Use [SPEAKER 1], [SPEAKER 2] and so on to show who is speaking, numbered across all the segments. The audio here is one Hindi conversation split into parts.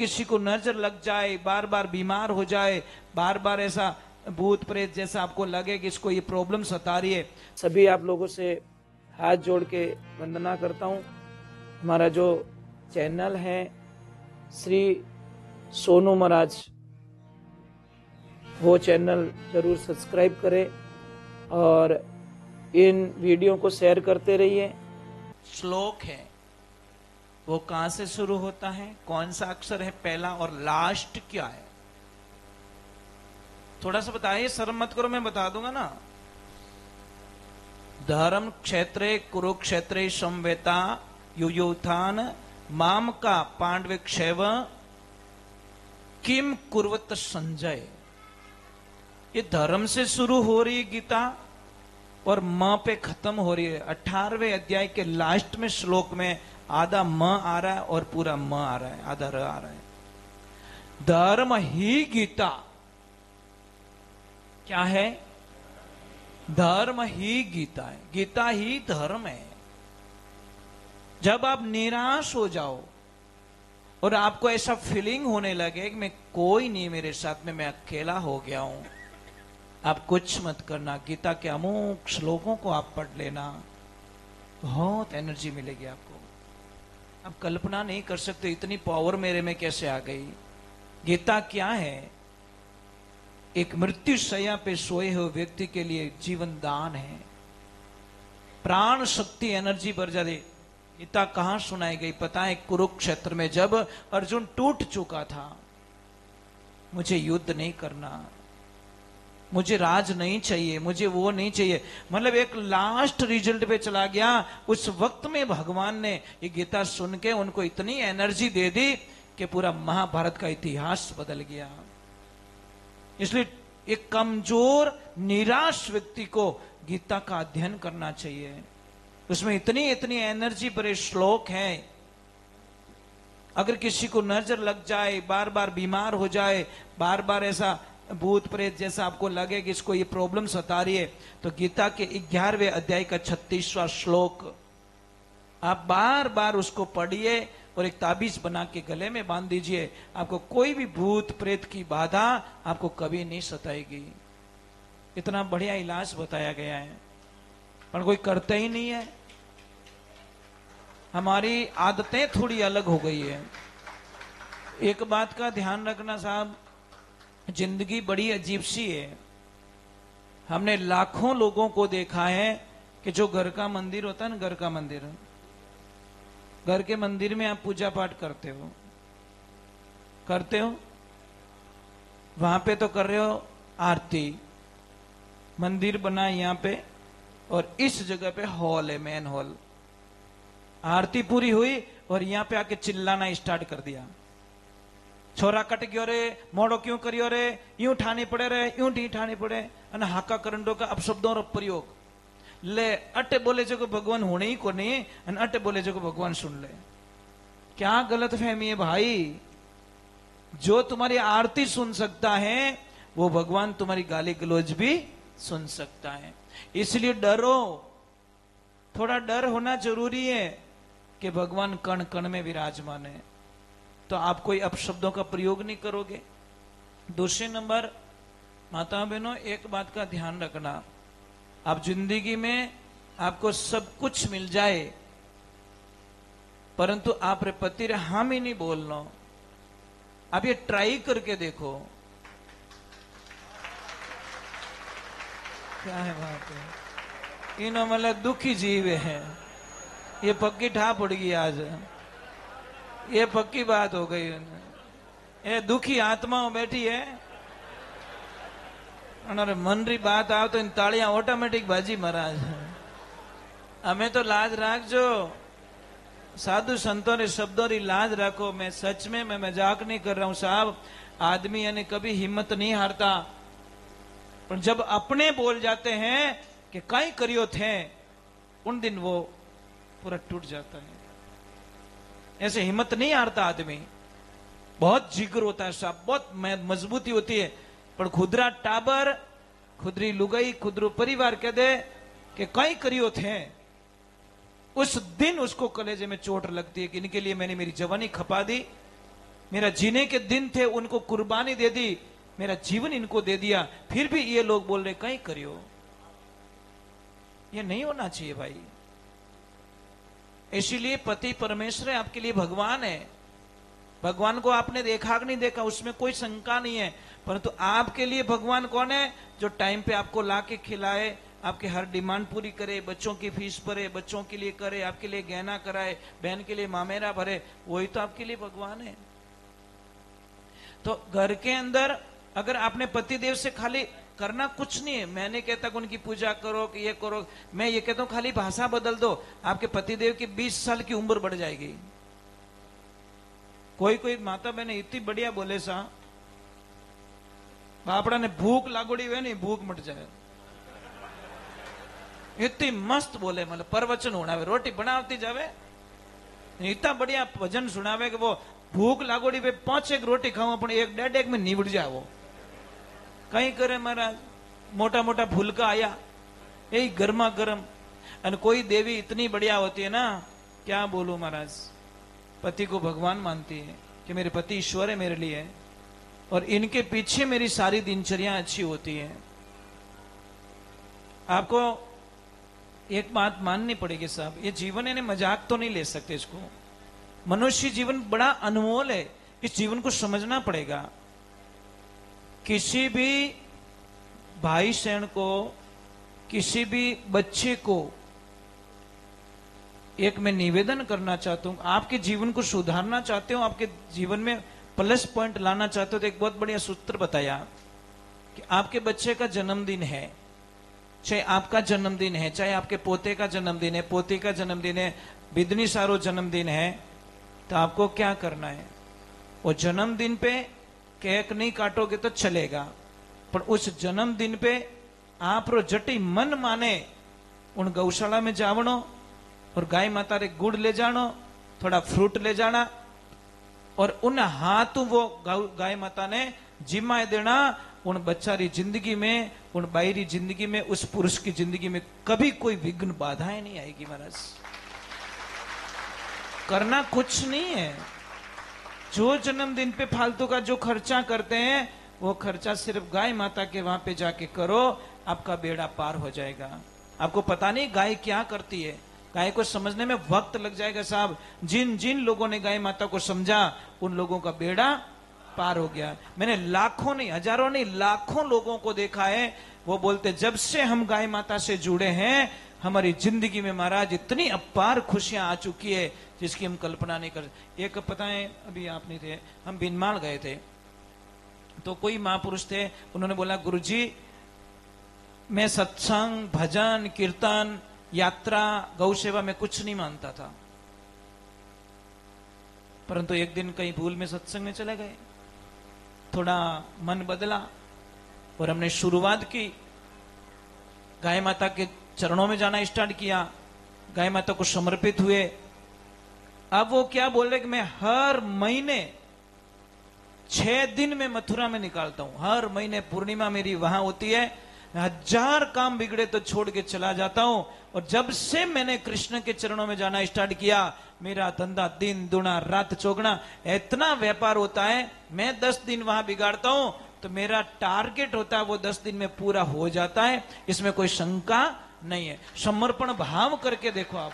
[SPEAKER 1] किसी को नजर लग जाए, बार बार बीमार हो जाए, बार बार ऐसा भूत प्रेत जैसा आपको लगे कि इसको ये प्रॉब्लम सता रही है,
[SPEAKER 2] सभी आप लोगों से हाथ जोड़ के वंदना करता हूँ। हमारा जो चैनल है श्री सोनू महाराज, वो चैनल जरूर सब्सक्राइब करें और इन वीडियो को शेयर करते रहिए।
[SPEAKER 1] श्लोक है वो कहां से शुरू होता है, कौन सा अक्षर है पहला और लास्ट क्या है, थोड़ा सा बताइए। शर्म मत करो, मैं बता दूंगा ना। धर्म क्षेत्रे कुरुक्षेत्रे संवेता युयुथान माम का पांडवे क्षैव किम कुर्वत संजय। ये धर्म से शुरू हो रही है गीता और म पे खत्म हो रही है। 18वें अध्याय के लास्ट में श्लोक में आधा म आ रहा है और पूरा म आ रहा है, आधा र आ रहा है। धर्म ही गीता क्या है? धर्म ही गीता है, गीता ही धर्म है। जब आप निराश हो जाओ और आपको ऐसा फीलिंग होने लगे कि मैं कोई नहीं मेरे साथ में, मैं अकेला हो गया हूं, आप कुछ मत करना, गीता के अमुक श्लोकों को आप पढ़ लेना, बहुत एनर्जी मिलेगी आपको। आप कल्पना नहीं कर सकते इतनी पावर मेरे में कैसे आ गई। गीता क्या है? एक मृत्यु शैया पे सोए हुए व्यक्ति के लिए जीवन दान है, प्राण शक्ति एनर्जी बढ़ जाती। गीता कहां सुनाई गई पता है? कुरुक्षेत्र में, जब अर्जुन टूट चुका था, मुझे युद्ध नहीं करना, मुझे राज नहीं चाहिए, मुझे वो नहीं चाहिए, मतलब एक लास्ट रिजल्ट पे चला गया। उस वक्त में भगवान ने ये गीता सुन के उनको इतनी एनर्जी दे दी कि पूरा महाभारत का इतिहास बदल गया। इसलिए एक कमजोर निराश व्यक्ति को गीता का अध्ययन करना चाहिए। उसमें इतनी इतनी एनर्जी भरे श्लोक हैं। अगर किसी को नजर लग जाए, बार बार बीमार हो जाए, बार बार ऐसा भूत प्रेत जैसा आपको लगे कि इसको ये प्रॉब्लम सता रही है, तो गीता के 11वें अध्याय का 36वां श्लोक आप बार बार उसको पढ़िए और एक ताबीज बना के गले में बांध दीजिए। आपको कोई भी भूत प्रेत की बाधा आपको कभी नहीं सताएगी। इतना बढ़िया इलाज बताया गया है, पर कोई करता ही नहीं है। हमारी आदतें थोड़ी अलग हो गई है। एक बात का ध्यान रखना साहब, जिंदगी बड़ी अजीब सी है। हमने लाखों लोगों को देखा है कि जो घर का मंदिर होता है ना, घर का मंदिर, घर के मंदिर में आप पूजा पाठ करते हो, वहां पे तो कर रहे हो आरती, मंदिर बना यहां पे और इस जगह पे हॉल है, मेन हॉल। आरती पूरी हुई और यहां पे आके चिल्लाना स्टार्ट कर दिया, छोरा कट गयो रे, मोड़ो क्यों करियो रे, यूं ठानी पड़े रे, यूं ढी ठानी पड़े, अने हाका करंडो का अपशब्दों रो प्रयोग। ले अटे बोले जो को भगवान होने ही को नहीं, अने अटे बोले जो को भगवान सुन ले। क्या गलत फहमी है भाई? जो तुम्हारी आरती सुन सकता है वो भगवान तुम्हारी गाली गलौज भी सुन सकता है। इसलिए डरो, थोड़ा डर होना जरूरी है कि भगवान कण कण में विराजमान है, तो आप कोई अपशब्दों का प्रयोग नहीं करोगे। दूसरे नंबर, माता बहनों, एक बात का ध्यान रखना, आप जिंदगी में आपको सब कुछ मिल जाए परंतु आप रे पति रे हम ही नहीं बोलना। आप ये ट्राई करके देखो, क्या है बात है। इन्हों मतलब दुखी जीव है, ये पक्की ठा पड़ गई आज, ये पक्की बात हो गई। ये दुखी आत्माओं बैठी है और मन री बात आओ तो इन तालियां ऑटोमेटिक बाजी महाराज। हमें तो लाज राख जो, साधु संतों ने शब्दों री लाज रखो। मैं सच में, मैं मजाक नहीं कर रहा हूं साहब। आदमी यानी कभी हिम्मत नहीं हारता, पर जब अपने बोल जाते हैं कि कई करियो थे, उन दिन वो पूरा टूट जाता है। ऐसे हिम्मत नहीं हारता आदमी, बहुत जिगर होता है साहब, बहुत मजबूती होती है। पर खुदरा टाबर, खुदरी लुगाई, खुदरू परिवार कह दे कि कई करियो थे, उस दिन उसको कलेजे में चोट लगती है कि इनके लिए मैंने मेरी जवानी खपा दी, मेरा जीने के दिन थे उनको कुर्बानी दे दी, मेरा जीवन इनको दे दिया, फिर भी ये लोग बोल रहे कहीं करियो। ये नहीं होना चाहिए भाई। इसीलिए पति परमेश्वर है, आपके लिए भगवान है। भगवान को आपने देखा कि नहीं देखा उसमें कोई शंका नहीं है, परंतु आपके लिए भगवान कौन है? जो टाइम पे आपको ला के खिलाए, आपकी हर डिमांड पूरी करे, बच्चों की फीस भरे, बच्चों के लिए करे, आपके लिए गहना कराए, बहन के लिए मामेरा भरे, वही तो आपके लिए भगवान है। तो घर के अंदर अगर आपने पतिदेव से खाली करना कुछ नहीं है, मैं नहीं कहता कि उनकी पूजा करो कि ये करो, मैं ये कहता हूं खाली भाषा बदल दो, आपके पतिदेव की 20 साल की उम्र बढ़ जाएगी। कोई कोई माता बहने इतनी बढ़िया बोले सा, बापड़ा ने भूख लागोड़ी हुए नहीं, भूख मट जाए, इतनी मस्त बोले, मतलब प्रवचन होना, रोटी बनावती जावे, इतना बढ़िया भजन सुनावे कि वो भूख लागोड़ी पे 5 रोटी खाओ पण 1-1.5 में निवड़ जाओ। कहीं करे महाराज, मोटा मोटा फुलका आया, यही गर्मा गर्म। और कोई देवी इतनी बढ़िया होती है ना, क्या बोलूं महाराज, पति को भगवान मानती है कि मेरे पति ईश्वर है मेरे लिए, और इनके पीछे मेरी सारी दिनचर्या अच्छी होती है। आपको एक बात माननी पड़ेगी साहब, ये जीवन इन्हें मजाक तो नहीं ले सकते इसको। मनुष्य जीवन बड़ा अनमोल है, इस जीवन को समझना पड़ेगा। किसी भी भाई बहन को, किसी भी बच्चे को एक मैं निवेदन करना चाहता हूं, आपके जीवन को सुधारना चाहते हो, आपके जीवन में प्लस पॉइंट लाना चाहते हो, तो एक बहुत बढ़िया सूत्र बताया कि आपके बच्चे का जन्मदिन है, चाहे आपका जन्मदिन है, चाहे आपके पोते का जन्मदिन है, पोती का जन्मदिन है, बिदनी सारो जन्मदिन है, तो आपको क्या करना है? वो जन्मदिन पे केक नहीं काटोगे तो चलेगा, पर उस जन्मदिन पे आप रो जटी मन माने उन गौशाला में जावणो और गाय माता रे गुड़ ले जानो, थोड़ा फ्रूट ले जाना, और उन हाथ वो गाय माता ने जिम्माए देना। उन बच्चारी जिंदगी में, उन बायरी जिंदगी में, उस पुरुष की जिंदगी में कभी कोई विघ्न बाधाएं नहीं आएगी महाराज। करना कुछ नहीं है। जो जन्मदिन पे फालतू का जो खर्चा करते हैं, वो खर्चा सिर्फ गाय माता के वहां पे जाके करो, आपका बेड़ा पार हो जाएगा। आपको पता नहीं गाय क्या करती है, गाय को समझने में वक्त लग जाएगा साहब। जिन जिन लोगों ने गाय माता को समझा, उन लोगों का बेड़ा पार हो गया। मैंने लाखों नहीं, हजारों नहीं, लाखों लोगों को देखा है, वो बोलते जब से हम गाय माता से जुड़े हैं, हमारी जिंदगी में महाराज इतनी अपार खुशियां आ चुकी है जिसकी हम कल्पना नहीं कर। एक पता है, अभी आप नहीं थे, हम बिनमाल गए थे, तो कोई महापुरुष थे, उन्होंने बोला गुरुजी मैं सत्संग, भजन, कीर्तन, यात्रा, गौ सेवा में कुछ नहीं मानता था, परंतु एक दिन कहीं भूल में सत्संग में चले गए, थोड़ा मन बदला और हमने शुरुआत की, गाय माता के चरणों में जाना स्टार्ट किया, गाय माता को समर्पित हुए। अब वो क्या बोल रहे कि मैं हर महीने 6 दिन में मथुरा में निकालता हूं, हर महीने पूर्णिमा मेरी वहां होती है, 1000 काम बिगड़े तो छोड़ के चला जाता हूं। और जब से मैंने कृष्ण के चरणों में जाना स्टार्ट किया, मेरा धंधा दिन दुना रात चौगुना, इतना व्यापार होता है। मैं 10 दिन वहां बिगाड़ता हूं तो मेरा टारगेट होता है वो 10 दिन में पूरा हो जाता है, इसमें कोई शंका नहीं है। समर्पण भाव करके देखो, आप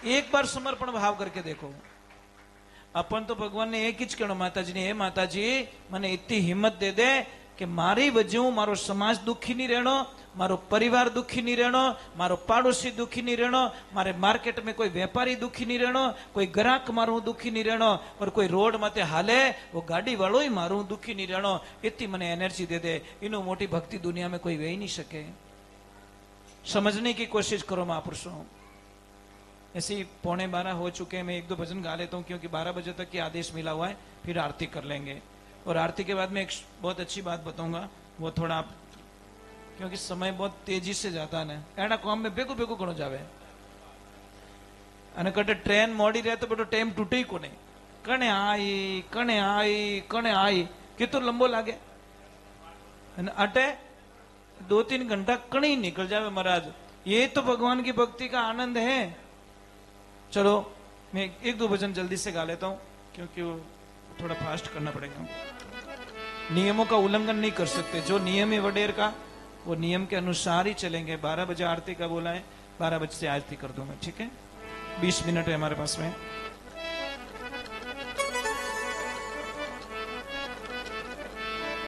[SPEAKER 1] एक बार समर्पण भाव करके देखो। अपन तो भगवान ने एक ही कहना, माताजी ने, हे माताजी મને इतनी हिम्मत दे दे कि मारी वजह मारो समाज दुखी नहीं रहनो, मारो परिवार दुखी नहीं रहनो, मारो पाड़ोसी दुखी नहीं रहनो, मारे मार्केट में कोई व्यापारी दुखी नहीं रहनो, कोई ग्राहक मारू दुखी नहीं रहनो, और कोई रोड माते हाले वो गाड़ी वालों ही मारू दुखी नहीं रहनो। इतनी मने एनर्जी दे दे, इनो मोटी भक्ति दुनिया में कोई वे नहीं सके। समझने की कोशिश करो महापुरुषों। ऐसे 11:15 हो चुके हैं, मैं 1-2 भजन गा लेता हूँ क्योंकि 12 बजे तक की आदेश मिला हुआ है, फिर आरती कर लेंगे। और आरती के बाद में एक बहुत अच्छी बात बताऊंगा, वो थोड़ा आप, क्योंकि समय बहुत तेजी से जाता है ना, एना काम में बेगू बेगू घणो जावे, અને કટે ટ્રેન મોડી રહે તો બધો ટાઈમ તૂટે કોને, કણે आई कितो लंबो लागे, अटे 2-3 घंटा कणी निकल जावे महाराज। ये तो भगवान की भक्ति का आनंद है। चलो मैं 1-2 भजन जल्दी से गा लेता हूं क्योंकि वो थोड़ा फास्ट करना पड़ेगा। नियमों का उल्लंघन नहीं कर सकते। जो नियम है वडेर का, वो नियम के अनुसार ही चलेंगे। 12 बजे आरती का बोला है, 12 बजे से आरती कर दूंगा, ठीक है। 20 मिनट है हमारे पास में।